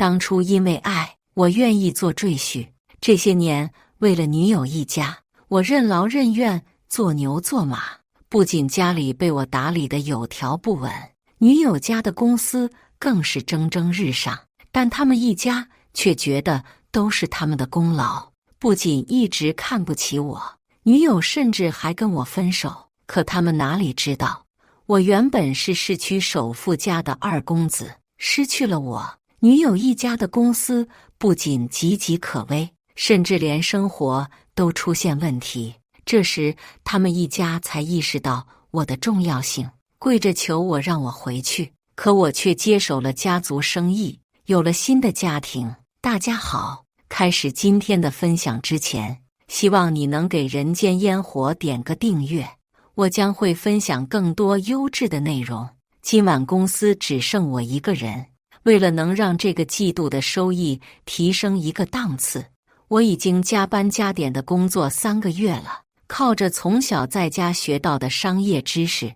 当初因为爱，我愿意做赘婿。这些年，为了女友一家，我任劳任怨，做牛做马。不仅家里被我打理得有条不紊，女友家的公司更是蒸蒸日上。但他们一家却觉得都是他们的功劳，不仅一直看不起我，女友甚至还跟我分手。可他们哪里知道，我原本是市区首富家的二公子，失去了我，女友一家的公司不仅岌岌可危，甚至连生活都出现问题。这时，他们一家才意识到我的重要性，跪着求我让我回去。可我却接手了家族生意，有了新的家庭。大家好，开始今天的分享之前，希望你能给人间烟火点个订阅，我将会分享更多优质的内容。今晚公司只剩我一个人，为了能让这个季度的收益提升一个档次，我已经加班加点的工作3个月了。靠着从小在家学到的商业知识，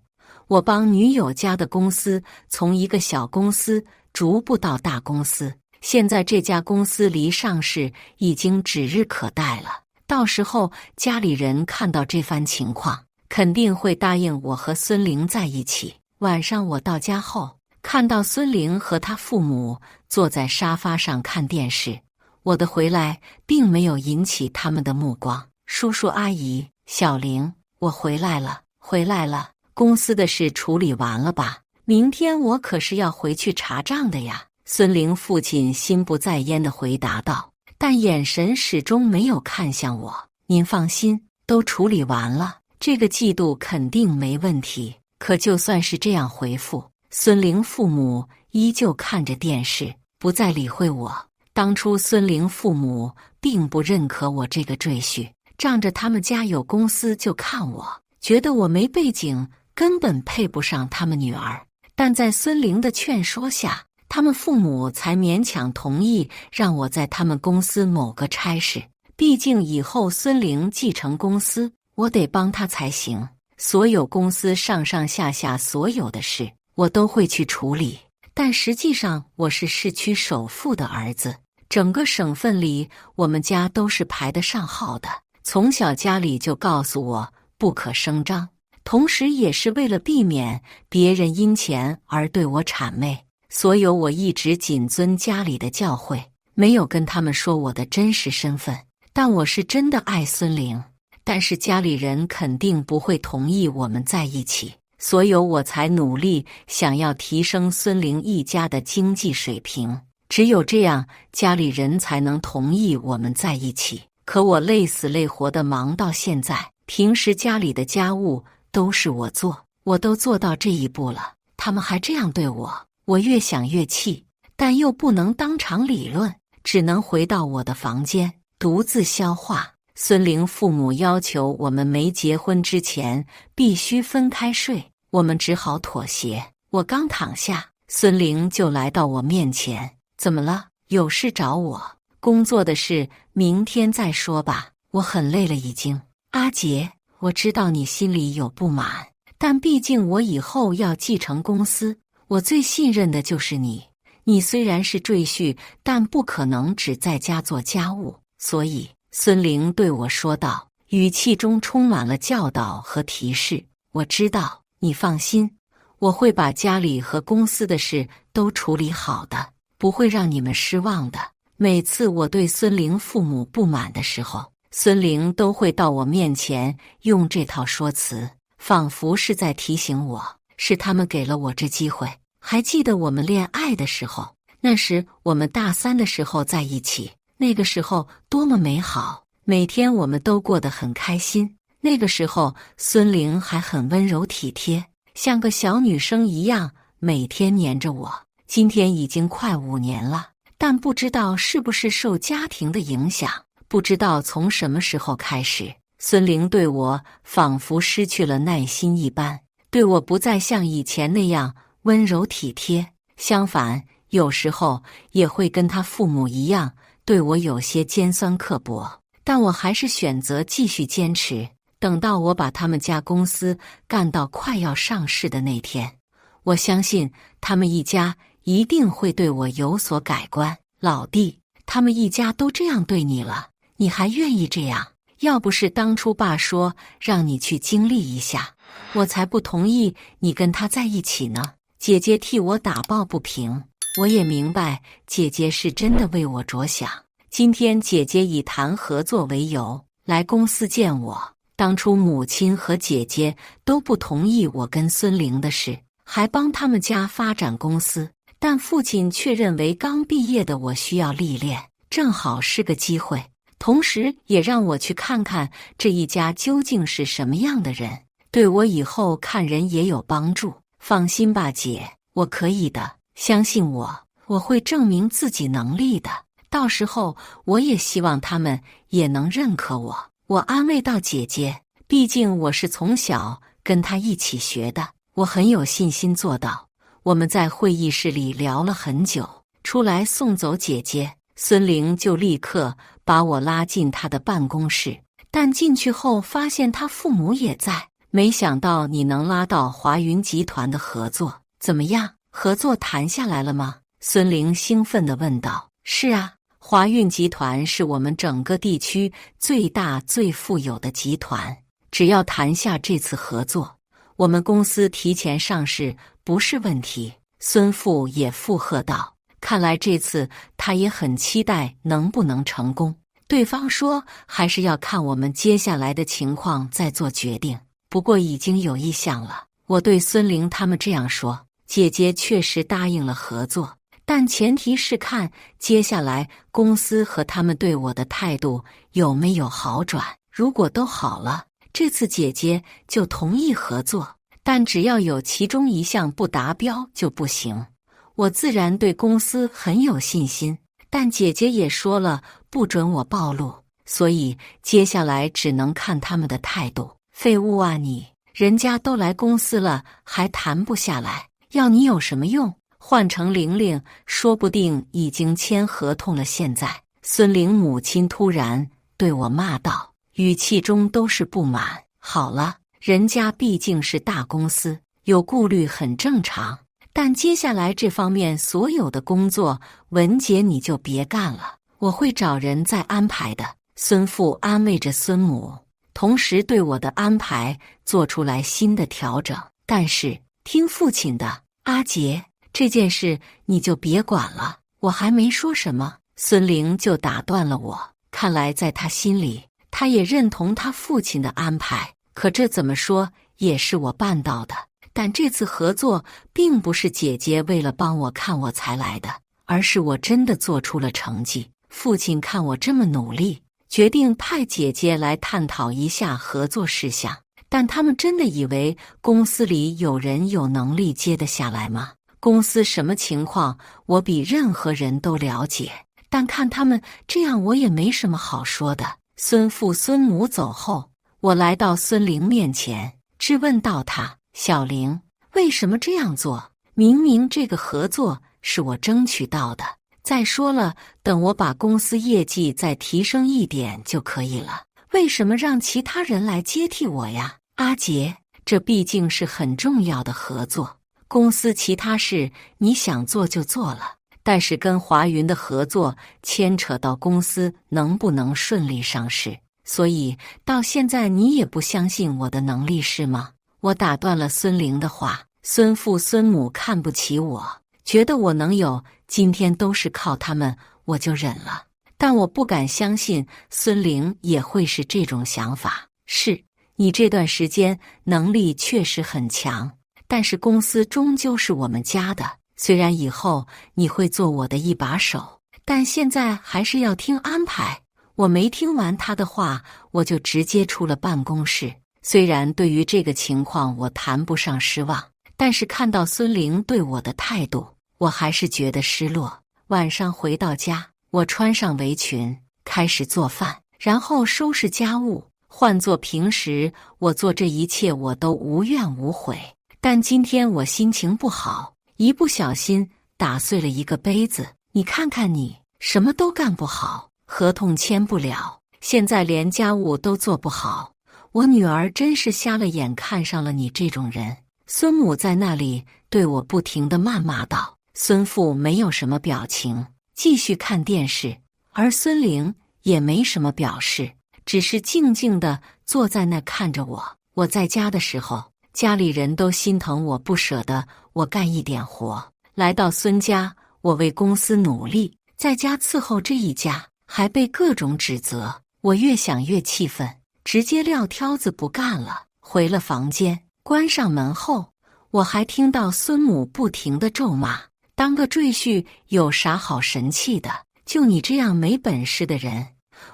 我帮女友家的公司从一个小公司逐步到大公司。现在这家公司离上市已经指日可待了。到时候家里人看到这番情况，肯定会答应我和孙玲在一起。晚上我到家后，看到孙玲和她父母坐在沙发上看电视，我的回来并没有引起他们的目光。叔叔阿姨，小玲，我回来了，公司的事处理完了吧？明天我可是要回去查账的呀。孙玲父亲心不在焉地回答道，但眼神始终没有看向我。您放心，都处理完了，这个季度肯定没问题。可就算是这样回复，孙玲父母依旧看着电视，不再理会我。当初孙玲父母并不认可我这个赘婿，仗着他们家有公司就看我，觉得我没背景，根本配不上他们女儿。但在孙玲的劝说下，他们父母才勉强同意让我在他们公司某个差事。毕竟以后孙玲继承公司，我得帮他才行。所有公司上上下下所有的事，我都会去处理。但实际上，我是市区首富的儿子，整个省份里，我们家都是排得上号的。从小家里就告诉我不可声张，同时也是为了避免别人因钱而对我谄媚，所以我一直谨遵家里的教诲，没有跟他们说我的真实身份。但我是真的爱孙玲，但是家里人肯定不会同意我们在一起，所以我才努力想要提升孙玲一家的经济水平，只有这样家里人才能同意我们在一起。可我累死累活的忙到现在，平时家里的家务都是我做，我都做到这一步了，他们还这样对我，我越想越气，但又不能当场理论，只能回到我的房间独自消化。孙玲父母要求我们没结婚之前必须分开睡，我们只好妥协。我刚躺下，孙玲就来到我面前，怎么了？有事找我？工作的事明天再说吧，我很累了已经。阿杰，我知道你心里有不满，但毕竟我以后要继承公司，我最信任的就是你。你虽然是赘婿，但不可能只在家做家务，所以孙玲对我说道，语气中充满了教导和提示。我知道，你放心，我会把家里和公司的事都处理好的，不会让你们失望的。每次我对孙玲父母不满的时候，孙玲都会到我面前用这套说辞，仿佛是在提醒我，是他们给了我这机会。还记得我们恋爱的时候，那时我们大3的时候在一起，那个时候多么美好，每天我们都过得很开心。那个时候孙玲还很温柔体贴，像个小女生一样，每天黏着我。今天已经快5年了，但不知道是不是受家庭的影响，不知道从什么时候开始，孙玲对我仿佛失去了耐心一般，对我不再像以前那样温柔体贴，相反，有时候也会跟他父母一样，对我有些尖酸刻薄。但我还是选择继续坚持，等到我把他们家公司干到快要上市的那天，我相信他们一家一定会对我有所改观。老弟，他们一家都这样对你了，你还愿意这样？要不是当初爸说让你去经历一下，我才不同意你跟他在一起呢。姐姐替我打抱不平，我也明白姐姐是真的为我着想。今天姐姐以谈合作为由来公司见我，当初母亲和姐姐都不同意我跟孙玲的事，还帮他们家发展公司，但父亲却认为刚毕业的我需要历练，正好是个机会，同时也让我去看看这一家究竟是什么样的人，对我以后看人也有帮助。放心吧，姐，我可以的，相信我，我会证明自己能力的。到时候我也希望他们也能认可我。我安慰到姐姐，毕竟我是从小跟她一起学的，我很有信心做到。我们在会议室里聊了很久，出来送走姐姐，孙玲就立刻把我拉进她的办公室，但进去后发现她父母也在。没想到你能拉到华云集团的合作，怎么样？合作谈下来了吗？孙玲兴奋地问道。是啊，华运集团是我们整个地区最大最富有的集团，只要谈下这次合作，我们公司提前上市不是问题。孙父也附和道。看来这次他也很期待能不能成功。对方说还是要看我们接下来的情况再做决定，不过已经有意向了。我对孙玲他们这样说，姐姐确实答应了合作，但前提是看接下来公司和他们对我的态度有没有好转。如果都好了，这次姐姐就同意合作，但只要有其中一项不达标就不行。我自然对公司很有信心，但姐姐也说了不准我暴露，所以接下来只能看他们的态度。废物啊你！人家都来公司了，还谈不下来，要你有什么用？换成玲玲，说不定已经签合同了。现在，孙玲母亲突然对我骂道，语气中都是不满。好了，人家毕竟是大公司，有顾虑很正常，但接下来这方面所有的工作，文杰你就别干了，我会找人再安排的。孙父安慰着孙母，同时对我的安排做出来新的调整。但是听父亲的，阿杰，这件事你就别管了。我还没说什么，孙玲就打断了我。看来在他心里，他也认同他父亲的安排，可这怎么说也是我办到的。但这次合作并不是姐姐为了帮我看我才来的，而是我真的做出了成绩。父亲看我这么努力，决定派姐姐来探讨一下合作事项。但他们真的以为公司里有人有能力接得下来吗？公司什么情况，我比任何人都了解，但看他们这样，我也没什么好说的。孙父孙母走后，我来到孙玲面前，质问到她，小玲，为什么这样做？明明这个合作是我争取到的，再说了，等我把公司业绩再提升一点就可以了，为什么让其他人来接替我呀？阿杰，这毕竟是很重要的合作，公司其他事你想做就做了，但是跟华云的合作牵扯到公司能不能顺利上市，所以到现在你也不相信我的能力是吗？我打断了孙玲的话。孙父孙母看不起我，觉得我能有今天都是靠他们，我就忍了。但我不敢相信孙玲也会是这种想法。是，你这段时间能力确实很强，但是公司终究是我们家的，虽然以后你会做我的一把手，但现在还是要听安排。我没听完他的话，我就直接出了办公室。虽然对于这个情况我谈不上失望，但是看到孙玲对我的态度，我还是觉得失落。晚上回到家，我穿上围裙，开始做饭，然后收拾家务。换做平时，我做这一切我都无怨无悔，但今天我心情不好，一不小心打碎了一个杯子。你看看你，什么都干不好，合同签不了，现在连家务都做不好。我女儿真是瞎了眼，看上了你这种人。孙母在那里对我不停地谩骂道。孙父没有什么表情，继续看电视，而孙玲也没什么表示，只是静静地坐在那看着我。我在家的时候，家里人都心疼我，不舍得我干一点活。来到孙家，我为公司努力，在家伺候这一家，还被各种指责。我越想越气愤，直接撂挑子不干了，回了房间，关上门后，我还听到孙母不停地咒骂：当个赘婿有啥好神气的？就你这样没本事的人，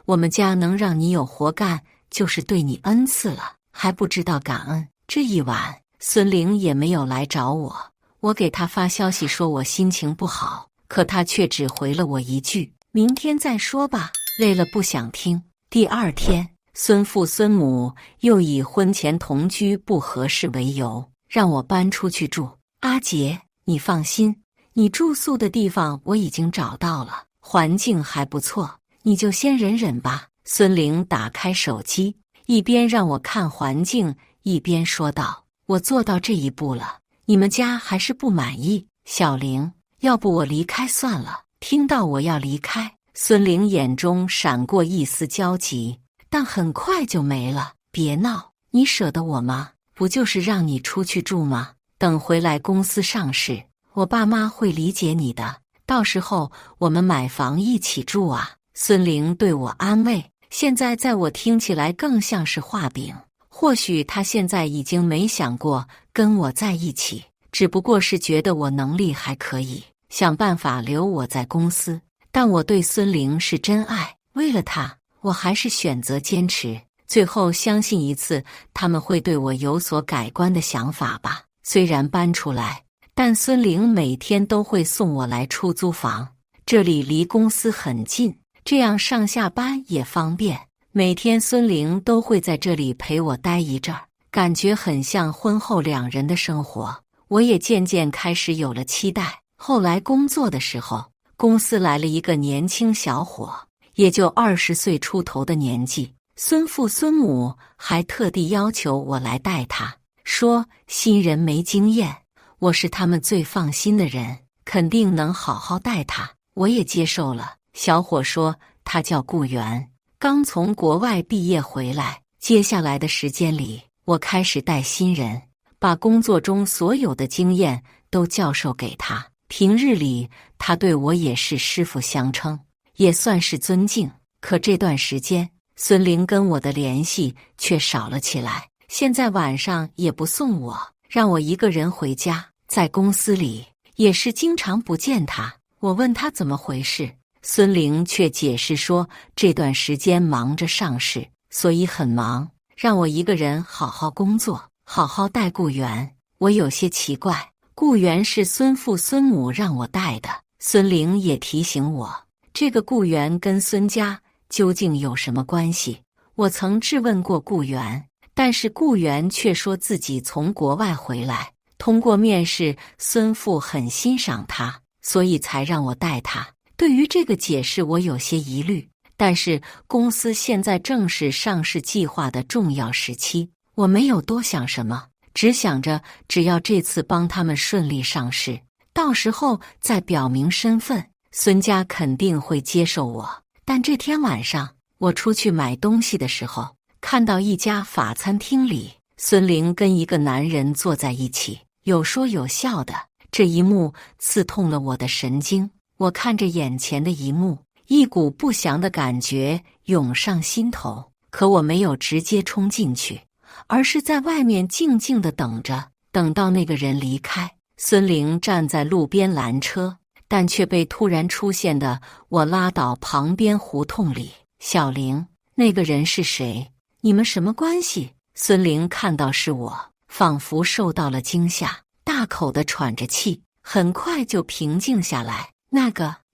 我们家能让你有活干，就是对你恩赐了，还不知道感恩。这一晚，孙玲也没有来找我，我给她发消息说我心情不好，可她却只回了我一句：明天再说吧，累了不想听。第二天，孙父孙母又以婚前同居不合适为由，让我搬出去住。阿杰，你放心，你住宿的地方我已经找到了，环境还不错，你就先忍忍吧。孙玲打开手机，一边让我看环境，一边说道：我做到这一步了，你们家还是不满意？小玲，要不我离开算了。听到我要离开，孙玲眼中闪过一丝焦急，但很快就没了。别闹，你舍得我吗？不就是让你出去住吗？等回来公司上市，我爸妈会理解你的，到时候我们买房一起住啊。孙玲对我安慰，现在在我听起来更像是画饼。或许他现在已经没想过跟我在一起，只不过是觉得我能力还可以，想办法留我在公司。但我对孙玲是真爱，为了她，我还是选择坚持。最后相信一次他们会对我有所改观的想法吧。虽然搬出来，但孙玲每天都会送我来出租房，这里离公司很近，这样上下班也方便。每天孙玲都会在这里陪我待一阵儿，感觉很像婚后两人的生活。我也渐渐开始有了期待。后来工作的时候，公司来了一个年轻小伙，也就20岁出头的年纪。孙父孙母还特地要求我来带他，说新人没经验，我是他们最放心的人，肯定能好好带他。我也接受了。小伙说他叫顾源，刚从国外毕业回来。接下来的时间里，我开始带新人，把工作中所有的经验都教授给他。平日里，他对我也是师傅相称，也算是尊敬。可这段时间，孙玲跟我的联系却少了起来。现在晚上也不送我，让我一个人回家。在公司里，也是经常不见他。我问他怎么回事，孙玲却解释说，这段时间忙着上市，所以很忙，让我一个人好好工作，好好带顾源。我有些奇怪，顾源是孙父孙母让我带的。孙玲也提醒我，这个顾源跟孙家究竟有什么关系？我曾质问过顾源，但是顾源却说自己从国外回来，通过面试，孙父很欣赏他，所以才让我带他。对于这个解释，我有些疑虑。但是公司现在正是上市计划的重要时期，我没有多想什么，只想着只要这次帮他们顺利上市，到时候再表明身份，孙家肯定会接受我。但这天晚上，我出去买东西的时候，看到一家法餐厅里，孙玲跟一个男人坐在一起，有说有笑的。这一幕刺痛了我的神经。我看着眼前的一幕，一股不祥的感觉涌上心头。可我没有直接冲进去，而是在外面静静地等着。等到那个人离开，孙玲站在路边拦车，但却被突然出现的我拉倒旁边胡同里。小玲，那个人是谁？你们什么关系？孙玲看到是我，仿佛受到了惊吓，大口地喘着气，很快就平静下来。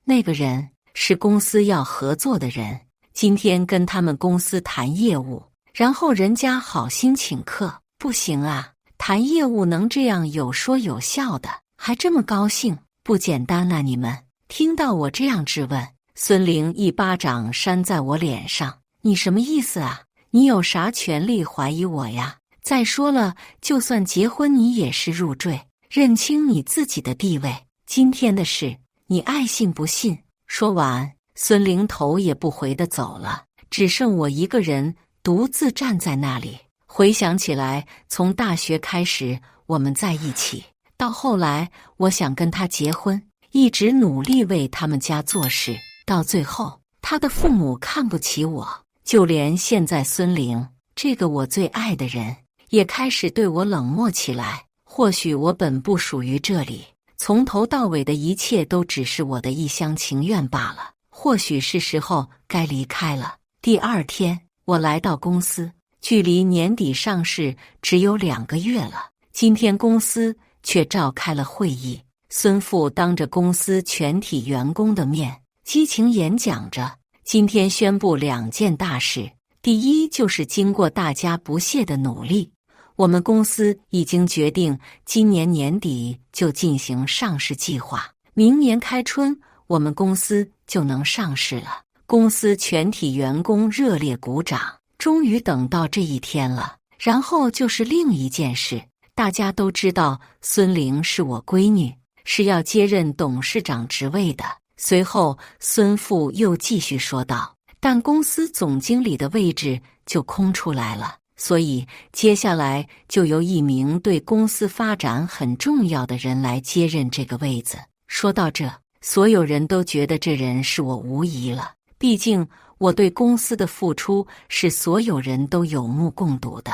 那个人是公司要合作的人，今天跟他们公司谈业务，然后人家好心请客。不行啊，谈业务能这样有说有笑的，还这么高兴，不简单啊你们！听到我这样质问，孙玲一巴掌扇在我脸上。你什么意思啊？你有啥权利怀疑我呀？再说了，就算结婚你也是入赘，认清你自己的地位。今天的事，你爱信不信，说完，孙玲头也不回地走了，只剩我一个人独自站在那里。回想起来，从大学开始我们在一起，到后来我想跟他结婚，一直努力为他们家做事，到最后他的父母看不起我，就连现在孙玲这个我最爱的人也开始对我冷漠起来。或许我本不属于这里，从头到尾的一切都只是我的一厢情愿罢了，或许是时候该离开了。第二天，我来到公司，距离年底上市只有2个月了。今天公司却召开了会议，孙富当着公司全体员工的面激情演讲着，今天宣布2件大事。第一，就是经过大家不懈的努力，我们公司已经决定今年年底就进行上市计划，明年开春我们公司就能上市了。公司全体员工热烈鼓掌，终于等到这一天了。然后就是另一件事，大家都知道孙玲是我闺女，是要接任董事长职位的。随后孙富又继续说道，但公司总经理的位置就空出来了，所以接下来就由一名对公司发展很重要的人来接任这个位子。说到这，所有人都觉得这人是我无疑了，毕竟我对公司的付出是所有人都有目共睹的，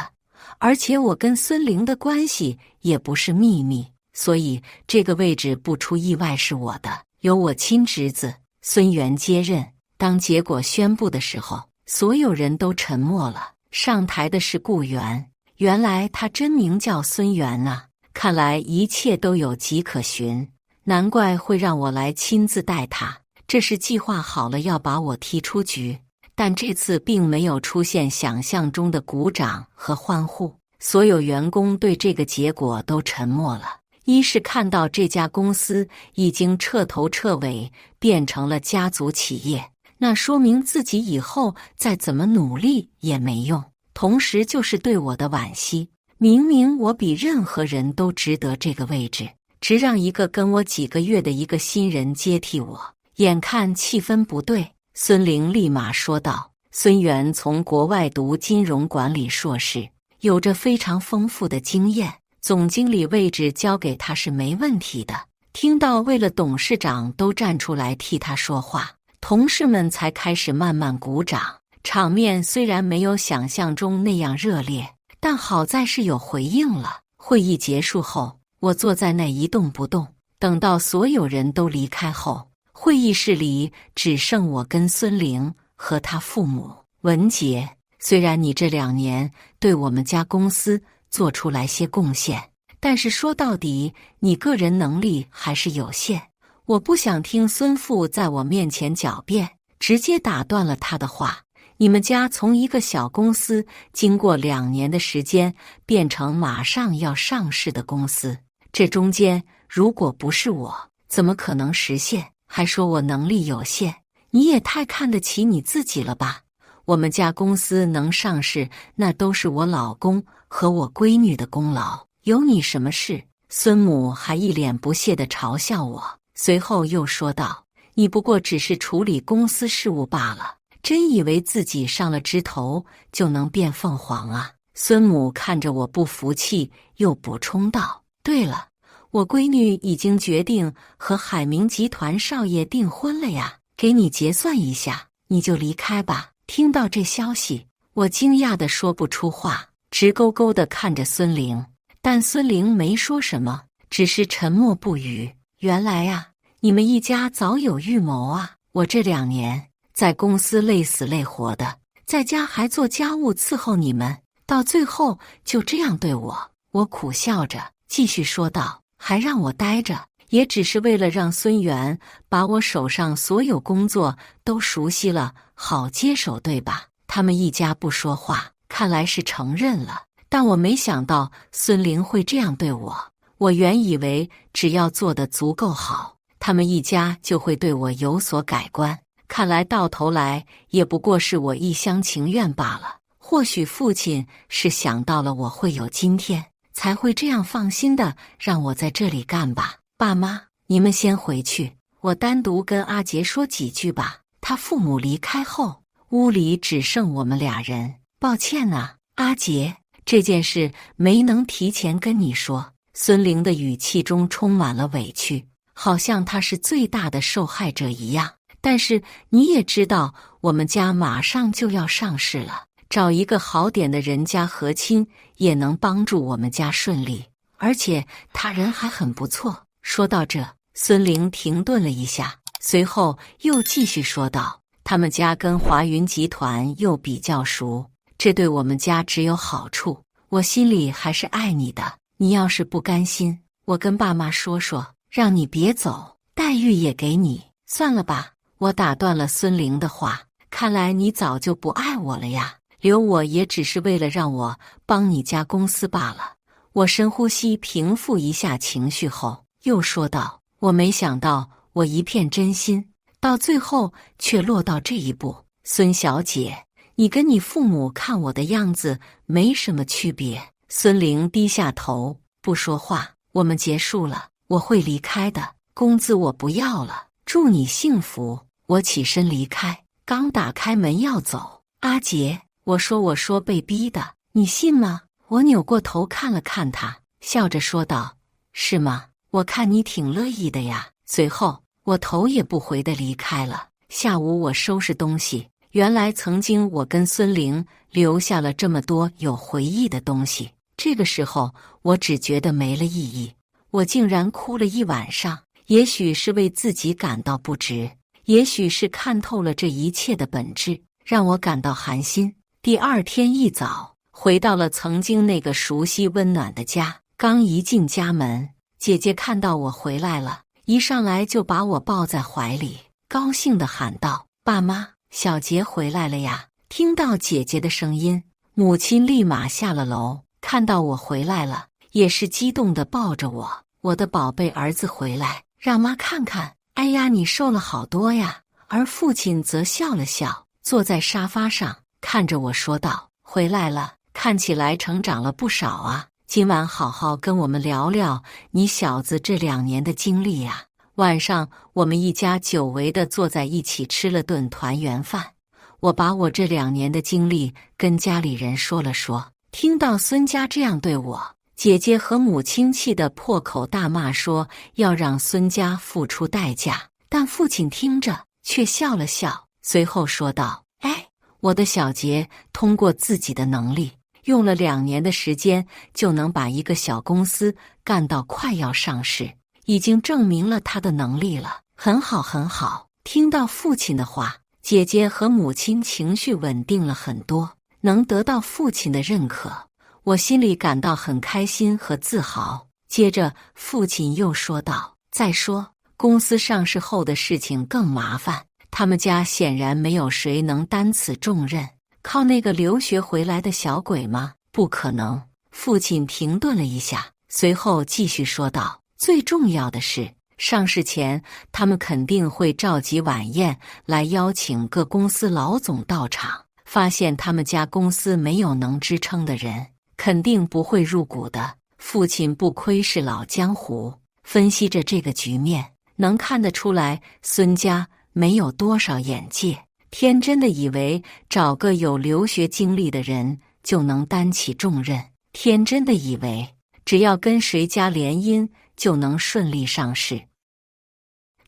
而且我跟孙玲的关系也不是秘密，所以这个位置不出意外是我的，由我亲侄子孙元接任。当结果宣布的时候，所有人都沉默了。上台的是顾源，原来他真名叫孙元啊，看来一切都有迹可循，难怪会让我来亲自带他，这是计划好了要把我踢出局。但这次并没有出现想象中的鼓掌和欢呼，所有员工对这个结果都沉默了。一是看到这家公司已经彻头彻尾变成了家族企业，那说明自己以后再怎么努力也没用，同时就是对我的惋惜，明明我比任何人都值得这个位置，只让一个跟我几个月的一个新人接替我。眼看气氛不对，孙玲立马说道，孙元从国外读金融管理硕士，有着非常丰富的经验，总经理位置交给他是没问题的。听到为了董事长都站出来替他说话，同事们才开始慢慢鼓掌。场面虽然没有想象中那样热烈，但好在是有回应了。会议结束后，我坐在那一动不动，等到所有人都离开后，会议室里只剩我跟孙玲和他父母。文杰，虽然你这2年对我们家公司做出来些贡献，但是说到底，你个人能力还是有限。我不想听孙富在我面前狡辩，直接打断了他的话。你们家从一个小公司，经过2年的时间，变成马上要上市的公司，这中间如果不是我，怎么可能实现？还说我能力有限，你也太看得起你自己了吧？我们家公司能上市，那都是我老公和我闺女的功劳，有你什么事？孙母还一脸不屑地嘲笑我，随后又说道，你不过只是处理公司事务罢了，真以为自己上了枝头就能变凤凰啊？孙母看着我不服气，又补充道，对了，我闺女已经决定和海明集团少爷订婚了呀，给你结算一下，你就离开吧。听到这消息，我惊讶地说不出话，直勾勾地看着孙玲，但孙玲没说什么，只是沉默不语。原来啊，你们一家早有预谋啊！我这2年在公司累死累活的，在家还做家务伺候你们，到最后就这样对我。我苦笑着继续说道，还让我待着，也只是为了让孙元把我手上所有工作都熟悉了，好接手，对吧？他们一家不说话，看来是承认了，但我没想到孙玲会这样对我。我原以为只要做得足够好，他们一家就会对我有所改观，看来到头来也不过是我一厢情愿罢了。或许父亲是想到了我会有今天，才会这样放心的让我在这里干吧。爸妈，你们先回去，我单独跟阿杰说几句吧。他父母离开后，屋里只剩我们俩人。抱歉啊，阿杰，这件事没能提前跟你说。孙玲的语气中充满了委屈，好像他是最大的受害者一样。但是你也知道，我们家马上就要上市了，找一个好点的人家和亲也能帮助我们家顺利，而且他人还很不错。说到这，孙玲停顿了一下，随后又继续说道：他们家跟华云集团又比较熟，这对我们家只有好处。我心里还是爱你的，你要是不甘心，我跟爸妈说说，让你别走，待遇也给你。算了吧。我打断了孙玲的话，看来你早就不爱我了呀，留我也只是为了让我帮你家公司罢了。我深呼吸，平复一下情绪后，又说道：我没想到我一片真心，到最后却落到这一步。孙小姐，你跟你父母看我的样子没什么区别。孙玲低下头不说话。我们结束了，我会离开的，工资我不要了，祝你幸福。我起身离开，刚打开门要走，阿杰，我说被逼的，你信吗？我扭过头看了看他，笑着说道：是吗？我看你挺乐意的呀。随后我头也不回地离开了。下午我收拾东西，原来曾经我跟孙玲留下了这么多有回忆的东西，这个时候我只觉得没了意义。我竟然哭了一晚上，也许是为自己感到不值，也许是看透了这一切的本质，让我感到寒心。第二天一早，回到了曾经那个熟悉温暖的家。刚一进家门，姐姐看到我回来了，一上来就把我抱在怀里，高兴地喊道：爸妈，小杰回来了呀。听到姐姐的声音，母亲立马下了楼，看到我回来了，也是激动地抱着我：我的宝贝儿子回来，让妈看看。哎呀，你瘦了好多呀。而父亲则笑了笑，坐在沙发上看着我说道：回来了，看起来成长了不少啊。今晚好好跟我们聊聊你小子这2年的经历呀。晚上我们一家久违地坐在一起吃了顿团圆饭，我把我这2年的经历跟家里人说了说。听到孙家这样对我，姐姐和母亲气得破口大骂，说要让孙家付出代价。但父亲听着却笑了笑，随后说道：哎，我的小杰通过自己的能力，用了2年的时间就能把一个小公司干到快要上市，已经证明了他的能力了，很好很好。听到父亲的话，姐姐和母亲情绪稳定了很多，能得到父亲的认可，我心里感到很开心和自豪。接着父亲又说道：再说公司上市后的事情更麻烦，他们家显然没有谁能担此重任。靠那个留学回来的小鬼吗？不可能。父亲停顿了一下，随后继续说道：最重要的是，上市前他们肯定会召集晚宴来邀请各公司老总到场，发现他们家公司没有能支撑的人，肯定不会入股的。父亲不愧是老江湖，分析着这个局面，能看得出来孙家没有多少眼界，天真的以为找个有留学经历的人就能担起重任，天真的以为只要跟谁家联姻就能顺利上市。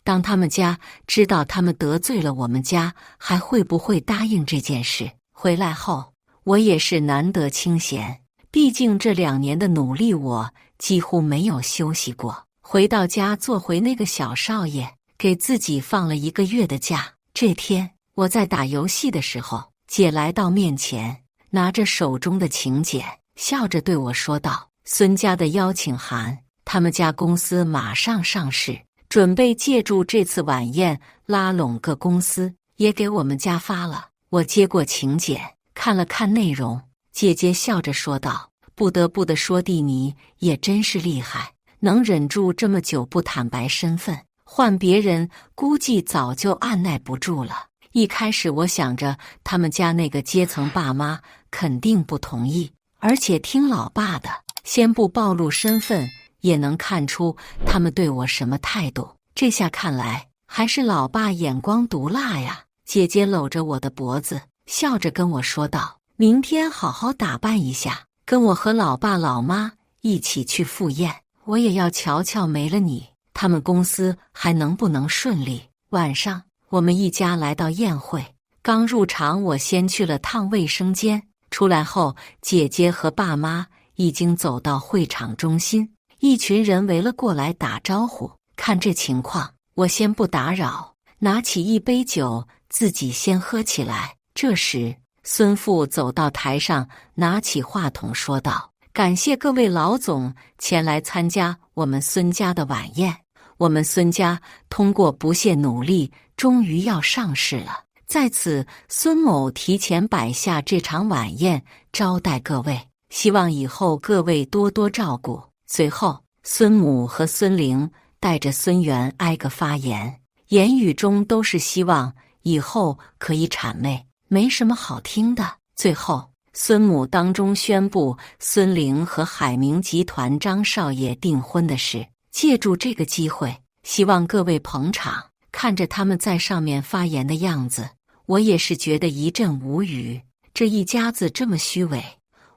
当他们家知道他们得罪了我们家，还会不会答应这件事？回来后，我也是难得清闲，毕竟这2年的努力，我几乎没有休息过。回到家做回那个小少爷，给自己放了1个月的假。这天我在打游戏的时候，姐来到面前，拿着手中的请柬，笑着对我说道：孙家的邀请函，他们家公司马上上市，准备借助这次晚宴拉拢各公司，也给我们家发了。我接过请柬，看了看内容，姐姐笑着说道：不得不的说，弟你也真是厉害，能忍住这么久不坦白身份，换别人估计早就按耐不住了。一开始我想着他们家那个阶层爸妈肯定不同意，而且听老爸的，先不暴露身份也能看出他们对我什么态度。这下看来，还是老爸眼光毒辣呀？姐姐搂着我的脖子，笑着跟我说道：“明天好好打扮一下，跟我和老爸老妈一起去赴宴。我也要瞧瞧没了你，他们公司还能不能顺利。”晚上，我们一家来到宴会。刚入场，我先去了趟卫生间。出来后，姐姐和爸妈已经走到会场中心，一群人围了过来打招呼。看这情况，我先不打扰，拿起一杯酒，自己先喝起来。这时，孙父走到台上，拿起话筒说道：“感谢各位老总前来参加我们孙家的晚宴。我们孙家通过不懈努力，终于要上市了。在此，孙某提前摆下这场晚宴，招待各位，希望以后各位多多照顾。”随后，孙母和孙玲带着孙元挨个发言，言语中都是希望以后可以谄媚，没什么好听的。最后，孙母当中宣布孙玲和海明集团张少爷订婚的事，借助这个机会，希望各位捧场。看着他们在上面发言的样子，我也是觉得一阵无语。这一家子这么虚伪，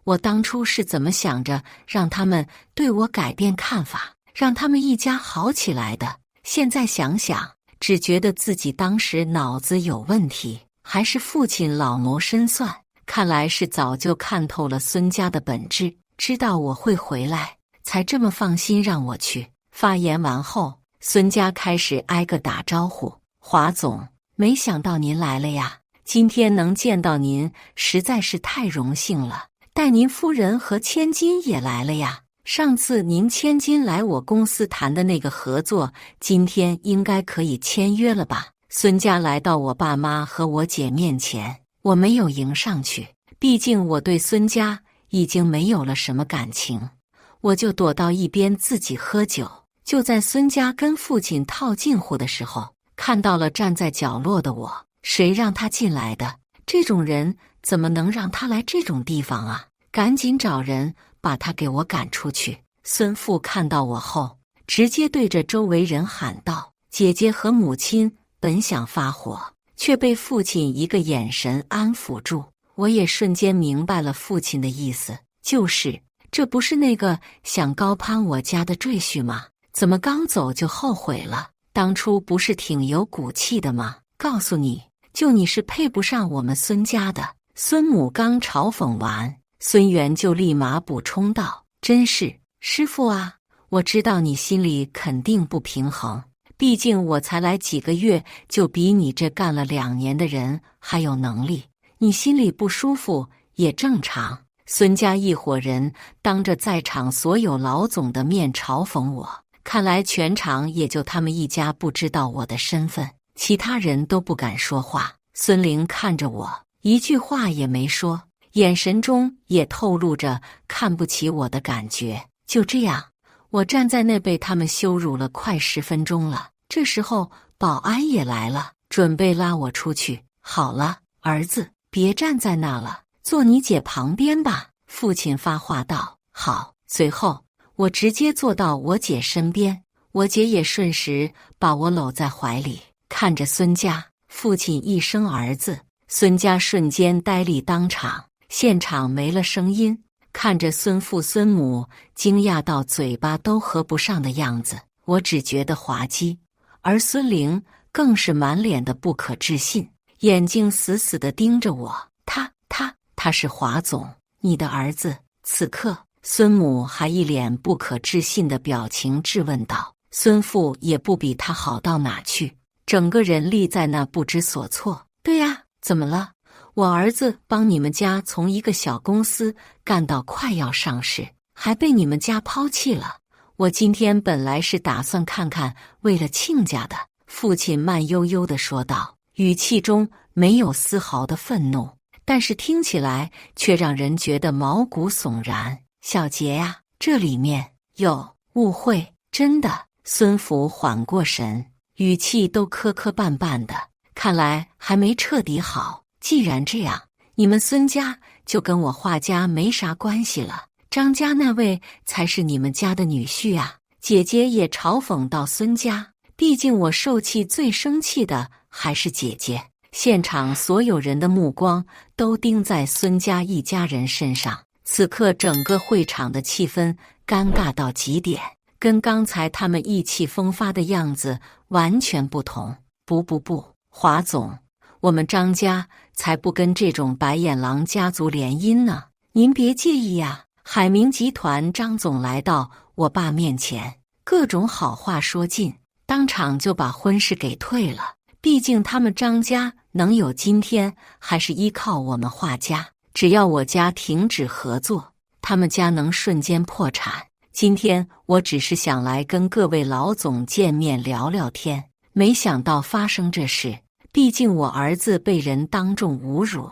我当初是怎么想着让他们对我改变看法，让他们一家好起来的？现在想想，只觉得自己当时脑子有问题，还是父亲老谋深算，看来是早就看透了孙家的本质，知道我会回来，才这么放心让我去。发言完后，孙家开始挨个打招呼：“华总，没想到您来了呀！今天能见到您，实在是太荣幸了。带您夫人和千金也来了呀。上次您千金来我公司谈的那个合作，今天应该可以签约了吧？”孙家来到我爸妈和我姐面前，我没有迎上去，毕竟我对孙家已经没有了什么感情，我就躲到一边自己喝酒。就在孙家跟父亲套近乎的时候，看到了站在角落的我。谁让他进来的？这种人怎么能让他来这种地方啊？赶紧找人把他给我赶出去！孙父看到我后，直接对着周围人喊道：“姐姐和母亲本想发火，却被父亲一个眼神安抚住。”我也瞬间明白了父亲的意思，就是这不是那个想高攀我家的赘婿吗？怎么刚走就后悔了？当初不是挺有骨气的吗？告诉你，就你是配不上我们孙家的。孙母刚嘲讽完，孙元就立马补充道：“真是，师傅啊，我知道你心里肯定不平衡，毕竟我才来几个月，就比你这干了2年的人还有能力，你心里不舒服也正常。”孙家一伙人当着在场所有老总的面嘲讽我，看来全场也就他们一家不知道我的身份，其他人都不敢说话。孙玲看着我，一句话也没说，眼神中也透露着看不起我的感觉。就这样，我站在那被他们羞辱了快10分钟了。这时候，保安也来了，准备拉我出去。好了，儿子，别站在那了，坐你姐旁边吧。父亲发话道：“好。”随后，我直接坐到我姐身边，我姐也顺势把我搂在怀里，看着孙家。父亲一声儿子，孙家瞬间呆立当场，现场没了声音。看着孙父孙母惊讶到嘴巴都合不上的样子，我只觉得滑稽，而孙玲更是满脸的不可置信，眼睛死死地盯着我。他是华总，你的儿子。此刻，孙母还一脸不可置信的表情质问道。孙父也不比他好到哪去，整个人立在那不知所措。对呀，怎么了？我儿子帮你们家从一个小公司干到快要上市，还被你们家抛弃了。我今天本来是打算看看为了亲家的。父亲慢悠悠地说道，语气中没有丝毫的愤怒，但是听起来却让人觉得毛骨悚然。小杰呀，这里面有误会，真的。孙福缓过神，语气都磕磕绊绊的，看来还没彻底好。既然这样，你们孙家就跟我华家没啥关系了，张家那位才是你们家的女婿啊。姐姐也嘲讽到孙家，毕竟我受气最生气的还是姐姐。现场所有人的目光都盯在孙家一家人身上，此刻整个会场的气氛尴尬到极点，跟刚才他们意气风发的样子完全不同。不，华总，我们张家才不跟这种白眼狼家族联姻呢，您别介意呀。海明集团张总来到我爸面前，各种好话说尽，当场就把婚事给退了。毕竟他们张家能有今天，还是依靠我们华家。只要我家停止合作，他们家能瞬间破产。今天我只是想来跟各位老总见面聊聊天，没想到发生这事。毕竟我儿子被人当众侮辱，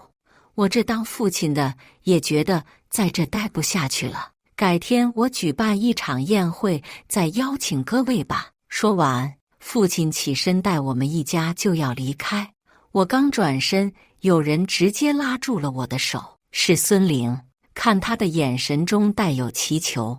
我这当父亲的也觉得在这待不下去了。改天我举办一场宴会，再邀请各位吧。说完，父亲起身带我们一家就要离开。我刚转身，有人直接拉住了我的手，是孙玲。看他的眼神中带有祈求，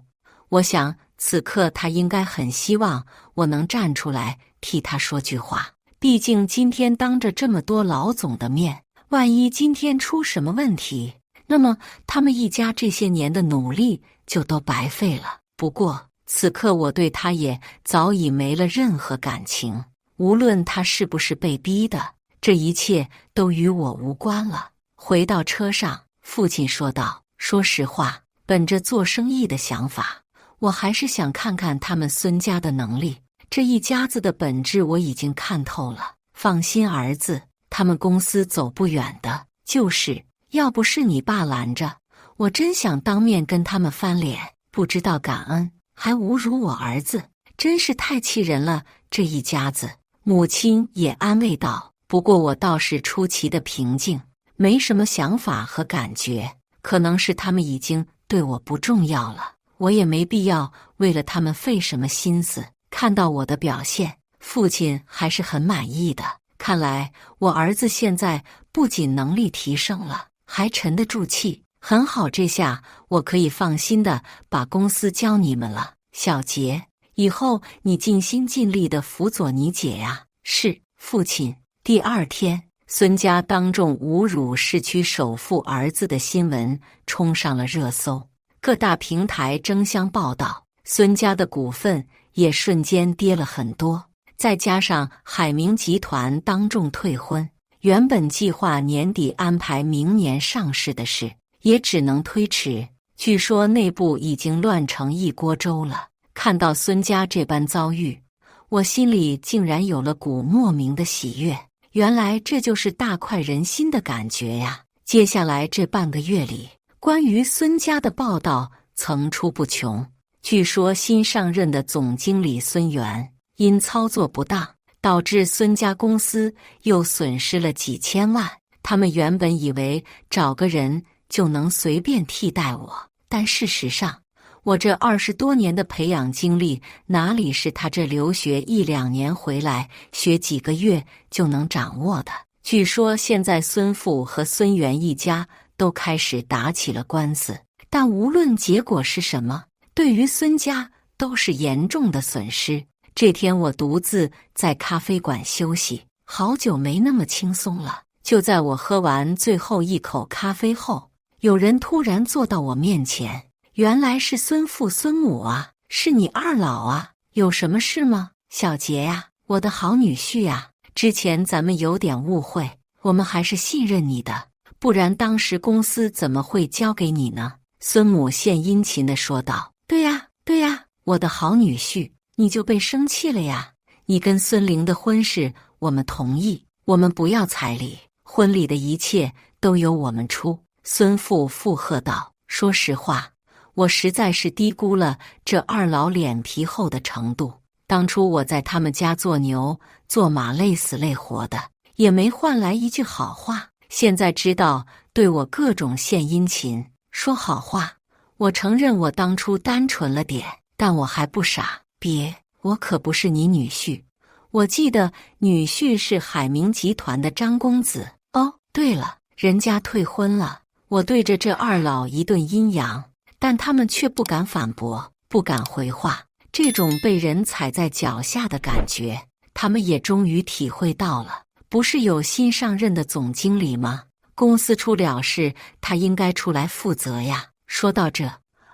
我想此刻他应该很希望我能站出来替他说句话。毕竟今天当着这么多老总的面，万一今天出什么问题，那么他们一家这些年的努力就都白费了。不过此刻我对他也早已没了任何感情，无论他是不是被逼的，这一切都与我无关了。回到车上，父亲说道：说实话，本着做生意的想法，我还是想看看他们孙家的能力。这一家子的本质我已经看透了。放心儿子，他们公司走不远的。就是要不是你爸拦着，我真想当面跟他们翻脸。不知道感恩，还侮辱我儿子，真是太气人了。这一家子，母亲也安慰道。不过我倒是出奇的平静，没什么想法和感觉。可能是他们已经对我不重要了，我也没必要为了他们费什么心思。看到我的表现，父亲还是很满意的。看来我儿子现在不仅能力提升了，还沉得住气，很好。这下我可以放心的把公司交你们了。小杰，以后你尽心尽力的辅佐你姐呀。是，父亲。第二天，孙家当众侮辱市区首富儿子的新闻冲上了热搜，各大平台争相报道，孙家的股份也瞬间跌了很多。再加上海明集团当众退婚，原本计划年底安排明年上市的事也只能推迟。据说内部已经乱成一锅粥了。看到孙家这般遭遇，我心里竟然有了股莫名的喜悦。原来这就是大快人心的感觉呀！接下来这半个月里，关于孙家的报道层出不穷。据说新上任的总经理孙元因操作不当，导致孙家公司又损失了几千万。他们原本以为找个人就能随便替代我，但事实上，我这20多年的培养经历，哪里是他这留学1-2年回来学几个月就能掌握的？据说现在孙父和孙元一家都开始打起了官司，但无论结果是什么，对于孙家都是严重的损失。这天我独自在咖啡馆休息，好久没那么轻松了。就在我喝完最后一口咖啡后，有人突然坐到我面前，原来是孙父孙母啊，是你二老啊，有什么事吗？小杰呀，我的好女婿呀，之前咱们有点误会，我们还是信任你的，不然当时公司怎么会交给你呢？孙母献殷勤地说道。对呀，我的好女婿，你就被生气了呀？你跟孙玲的婚事我们同意，我们不要彩礼，婚礼的一切都由我们出。孙父附和道。说实话，我实在是低估了这二老脸皮厚的程度。当初我在他们家做牛做马，累死累活的，也没换来一句好话。现在知道对我各种献殷勤说好话，我承认我当初单纯了点，但我还不傻。别，我可不是你女婿，我记得女婿是海明集团的张公子。哦，对了，人家退婚了。我对着这二老一顿阴阳，但他们却不敢反驳，不敢回话。这种被人踩在脚下的感觉他们也终于体会到了，不是有新上任的总经理吗？公司出了事，他应该出来负责呀。说到这，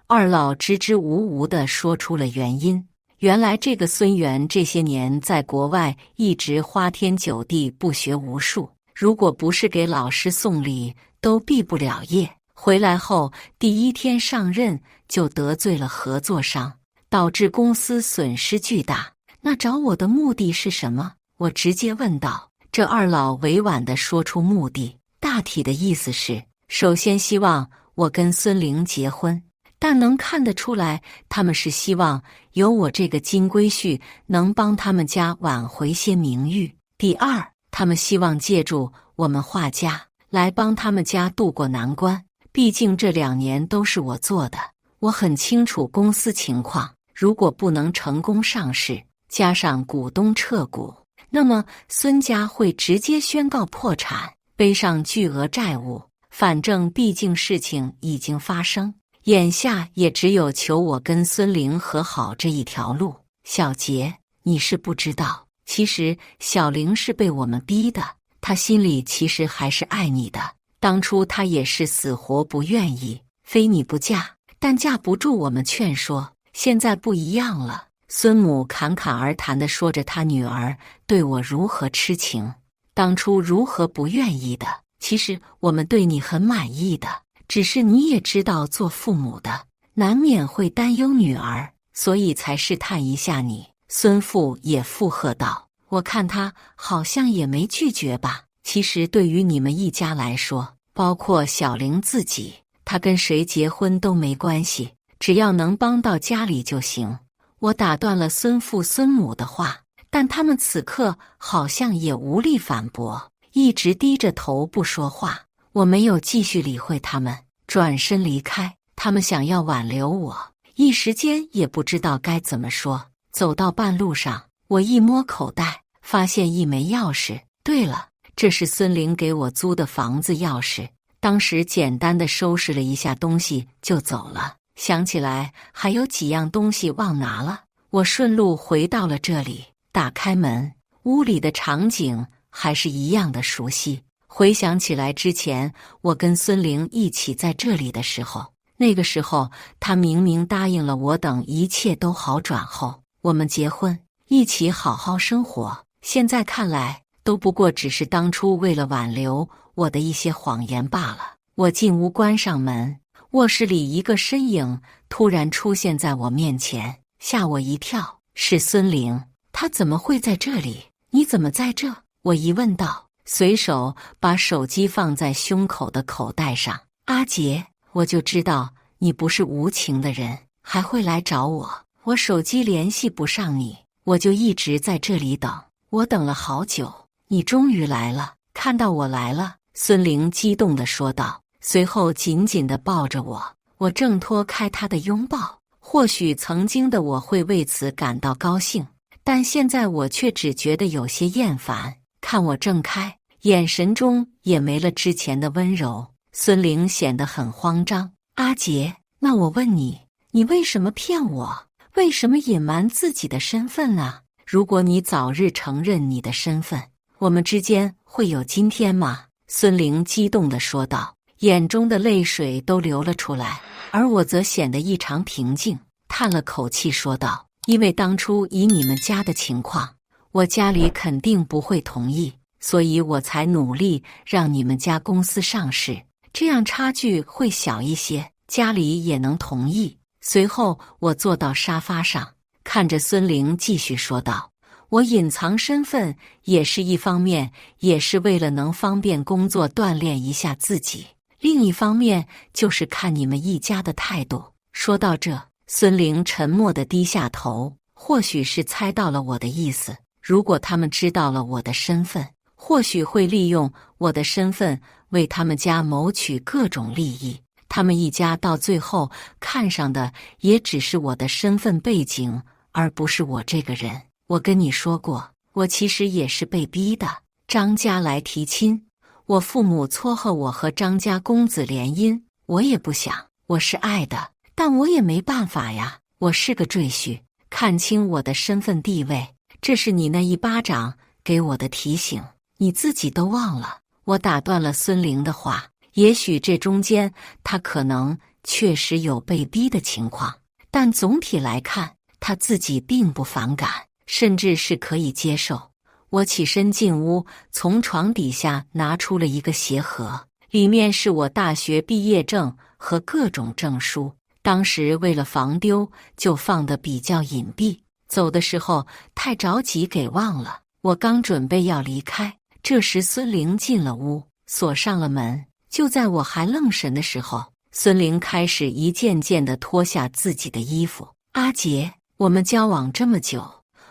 二老支支吾吾地说出了原因。原来这个孙元这些年在国外一直花天酒地，不学无术，如果不是给老师送礼，都毕不了业。回来后第一天上任就得罪了合作商，导致公司损失巨大。那找我的目的是什么？我直接问道。这二老委婉地说出目的，大体的意思是，首先希望我跟孙玲结婚，但能看得出来，他们是希望有我这个金龟婿能帮他们家挽回些名誉。第二，他们希望借助我们华家来帮他们家渡过难关，毕竟这2年都是我做的，我很清楚公司情况，如果不能成功上市，加上股东撤股，那么孙家会直接宣告破产，背上巨额债务。反正毕竟事情已经发生，眼下也只有求我跟孙玲和好这一条路。小杰，你是不知道，其实小玲是被我们逼的，她心里其实还是爱你的。当初她也是死活不愿意，非你不嫁，但架不住我们劝说。现在不一样了。孙母侃侃而谈地说着她女儿对我如何痴情，当初如何不愿意的。其实我们对你很满意的，只是你也知道做父母的难免会担忧女儿，所以才试探一下你。孙父也附和道，我看他好像也没拒绝吧。其实对于你们一家来说，包括小玲自己，她跟谁结婚都没关系，只要能帮到家里就行。我打断了孙父孙母的话，但他们此刻好像也无力反驳，一直低着头不说话。我没有继续理会他们，转身离开。他们想要挽留我，一时间也不知道该怎么说。走到半路上，我一摸口袋，发现一枚钥匙。对了，这是孙玲给我租的房子钥匙。当时简单的收拾了一下东西就走了，想起来还有几样东西忘拿了。我顺路回到了这里，打开门，屋里的场景还是一样的熟悉。回想起来之前我跟孙玲一起在这里的时候，那个时候她明明答应了我，等一切都好转后我们结婚，一起好好生活。现在看来都不过只是当初为了挽留我的一些谎言罢了。我进屋关上门，卧室里一个身影突然出现在我面前，吓我一跳。是孙玲，她怎么会在这里？你怎么在这？我疑问道，随手把手机放在胸口的口袋上。阿杰，我就知道你不是无情的人，还会来找我。我手机联系不上你，我就一直在这里等。我等了好久，你终于来了。看到我来了，孙玲激动地说道，随后紧紧地抱着我。我挣脱开她的拥抱。或许曾经的我会为此感到高兴，但现在我却只觉得有些厌烦。看我睁开，眼神中也没了之前的温柔。孙玲显得很慌张。阿杰，那我问你，你为什么骗我？为什么隐瞒自己的身份呢？如果你早日承认你的身份，我们之间会有今天吗？孙玲激动地说道，眼中的泪水都流了出来。而我则显得异常平静，叹了口气说道，因为当初以你们家的情况，我家里肯定不会同意，所以我才努力让你们家公司上市，这样差距会小一些，家里也能同意。随后我坐到沙发上，看着孙玲继续说道，我隐藏身份也是一方面，也是为了能方便工作锻炼一下自己，另一方面就是看你们一家的态度。说到这，孙玲沉默地低下头，或许是猜到了我的意思，如果他们知道了我的身份，或许会利用我的身份为他们家谋取各种利益。他们一家到最后看上的也只是我的身份背景，而不是我这个人。我跟你说过，我其实也是被逼的。张家来提亲，我父母撮合我和张家公子联姻，我也不想，我是爱的，但我也没办法呀。我是个赘婿，看清我的身份地位，这是你那一巴掌给我的提醒，你自己都忘了。我打断了孙玲的话，也许这中间他可能确实有被逼的情况，但总体来看，他自己并不反感，甚至是可以接受。我起身进屋，从床底下拿出了一个鞋盒，里面是我大学毕业证和各种证书。当时为了防丢，就放得比较隐蔽。走的时候太着急，给忘了。我刚准备要离开，这时孙玲进了屋，锁上了门。就在我还愣神的时候，孙玲开始一件件地脱下自己的衣服。阿杰，我们交往这么久，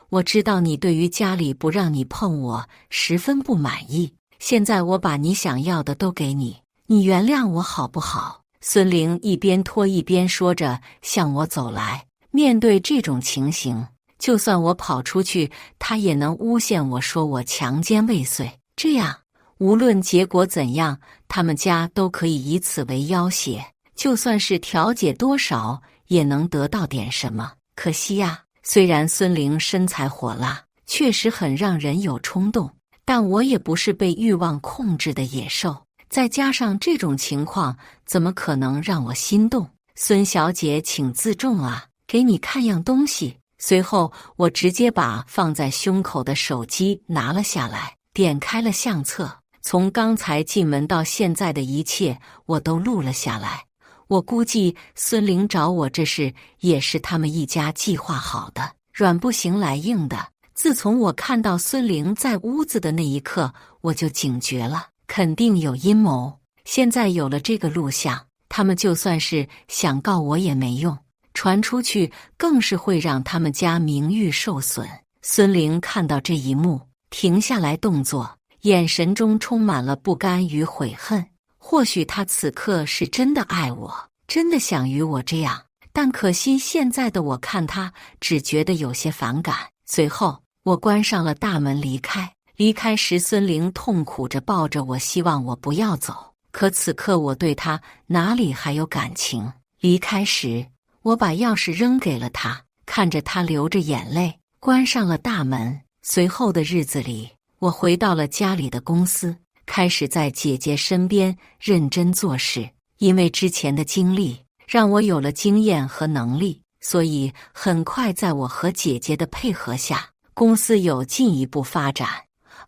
我知道你对于家里不让你碰我十分不满意。现在我把你想要的都给你，你原谅我好不好？孙玲一边脱一边说着，向我走来。面对这种情形，就算我跑出去，他也能诬陷我说我强奸未遂。这样，无论结果怎样，他们家都可以以此为要挟。就算是调解多少，也能得到点什么。可惜呀，虽然孙玲身材火辣，确实很让人有冲动，但我也不是被欲望控制的野兽。再加上这种情况，怎么可能让我心动？孙小姐，请自重啊，给你看样东西。随后，我直接把放在胸口的手机拿了下来，点开了相册，从刚才进门到现在的一切，我都录了下来。我估计孙玲找我这事也是他们一家计划好的，软不行来硬的。自从我看到孙玲在屋子的那一刻，我就警觉了。肯定有阴谋。现在有了这个录像，他们就算是想告我也没用，传出去更是会让他们家名誉受损。孙玲看到这一幕，停下来动作，眼神中充满了不甘与悔恨。或许他此刻是真的爱我，真的想与我这样，但可惜现在的我看他，只觉得有些反感。随后，我关上了大门离开。离开时，孙玲痛苦着抱着我，希望我不要走。可此刻我对她哪里还有感情？离开时，我把钥匙扔给了她，看着她流着眼泪，关上了大门。随后的日子里，我回到了家里的公司，开始在姐姐身边认真做事。因为之前的经历，让我有了经验和能力，所以很快在我和姐姐的配合下，公司有进一步发展。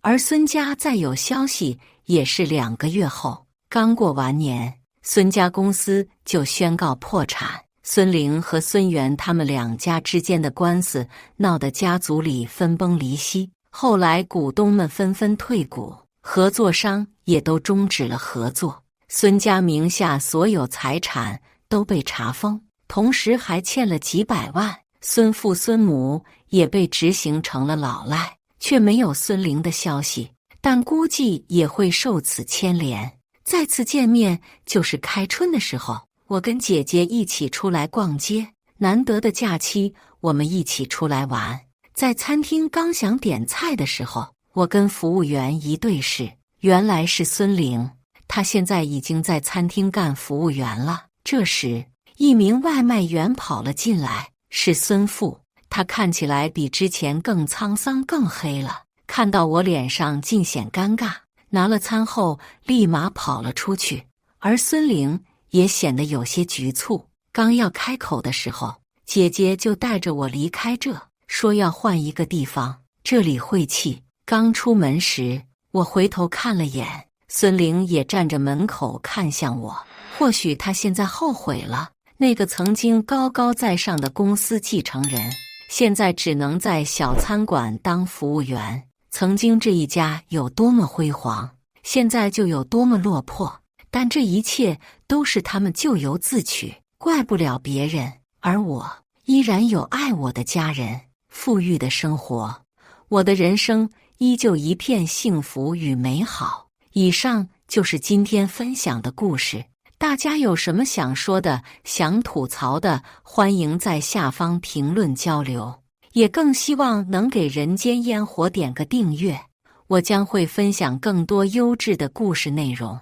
而孙家再有消息也是2个月后，刚过完年，孙家公司就宣告破产。孙玲和孙元他们2家之间的官司闹得家族里分崩离析，后来股东们纷纷退股，合作商也都终止了合作。孙家名下所有财产都被查封，同时还欠了几百万。孙父孙母也被执行成了老赖，却没有孙玲的消息，但估计也会受此牵连。再次见面就是开春的时候，我跟姐姐一起出来逛街，难得的假期，我们一起出来玩。在餐厅刚想点菜的时候，我跟服务员一对视，原来是孙玲，她现在已经在餐厅干服务员了。这时，一名外卖员跑了进来，是孙父。他看起来比之前更沧桑更黑了，看到我脸上尽显尴尬，拿了餐后立马跑了出去。而孙玲也显得有些局促，刚要开口的时候，姐姐就带着我离开这，说要换一个地方，这里晦气。刚出门时，我回头看了眼，孙玲也站着门口看向我，或许她现在后悔了，那个曾经高高在上的公司继承人，现在只能在小餐馆当服务员。曾经这一家有多么辉煌，现在就有多么落魄。但这一切都是他们咎由自取，怪不了别人。而我依然有爱我的家人，富裕的生活，我的人生依旧一片幸福与美好。以上就是今天分享的故事。大家有什么想说的、想吐槽的，欢迎在下方评论交流。也更希望能给人间烟火点个订阅，我将会分享更多优质的故事内容。